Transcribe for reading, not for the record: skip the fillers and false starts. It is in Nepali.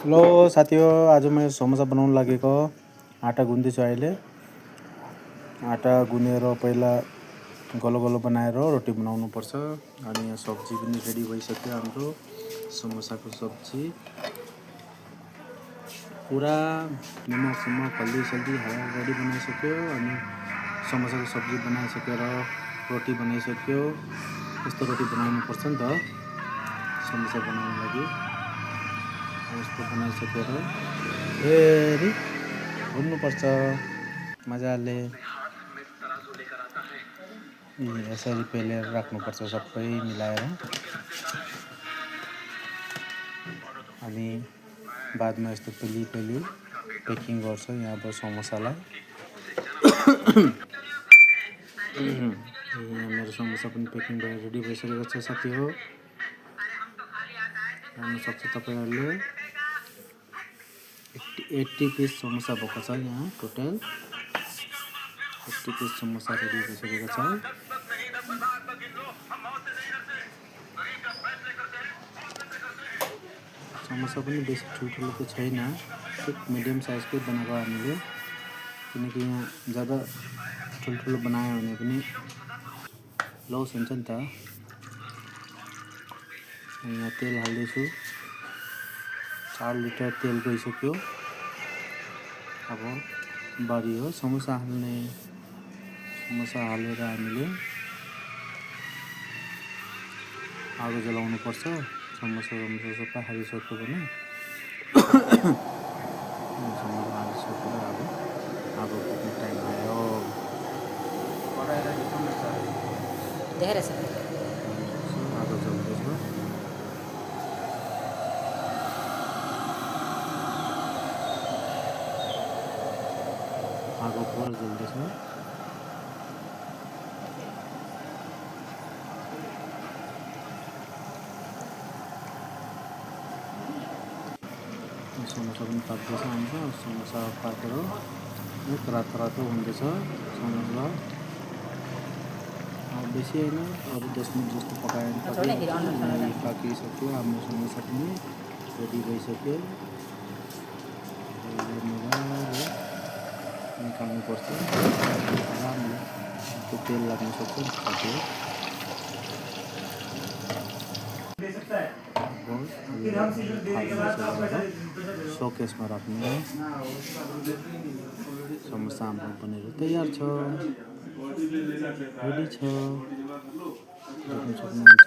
हेलो साथीहरु, आज मैं समोसा बनाउन लागेको। आटा गुन्दैछु अहिले। आटा गुनेर पहिला गलो गलो बनाएर रोटी बनाउनु पर्छ। अनि यहाँ सब्जी पनि रेडी भइसक्यो हाम्रो समोसाको सब्जी। पुरा निमक हल्दी सल्दी हालेर रेडी बनाइसक्यो। अनि समोसाको सब्जी बनाइसकेर रोटी बनाइसक्यो। यस्तो रोटी बनाउनु पर्छ नि त समोसा बनाउन लागि। यस्तो बनाइसकेर फेरि भुन्नुपर्छ मजाले। यसरी पेलेर राख्नुपर्छ सबै मिलाएर। अनि बादमा यस्तो पेली पेकिङ गर्छ यहाँ अब समोसालाई। यहाँ मेरो समोसा पनि पेकिङ भएर रेडी भइसकेको छ साथी हो। हेर्न सक्छ तपाईहरुले 80 पिस समोसा भएको छ यहाँ टोटल 80 पिस समोसा रेडी भइसकेको छ। समोसा पनि बेसी ठुल्ठुलो त छैन, ठिक मिडियम साइजकै बनाएको हामीले। किनकि यहाँ ज्यादा ठुल्ठुलो बनायो भने पनि लस हुन्छ नि त। यहाँ तेल हाल्दैछु, 4 लिटर तेल गइसक्यो। अब बारी हो समोसा हाल्ने। समोसा हालेर हामीले आगो जलाउनु पर्छ। समोसा सबै हालिसक्यो भने समोसा हालिसकेर अब आगो फुक्ने टाइम आयो। आगो जल्दैछ। आगो पुरा जल्दैछ। समोसा पनि पाक्दैछ हाम्रो। समोसा पाकेर एक रातो हुँदैछ समोसा। बेसी होइन, अरू 10 मिनट जस्तो पकायो भने पाकिसक्यो। हाम्रो समोसा पनि रेडी भइसक्यो। मजाले निकाल्नुपर्छ आरामले, त्यो तेल लाग्न सक्छ साथी हो। सोकेसमा राख्ने समोसा हाम्रो बनेर तयार छ, रेडी छ। देख्न सक्नुहुन्छ।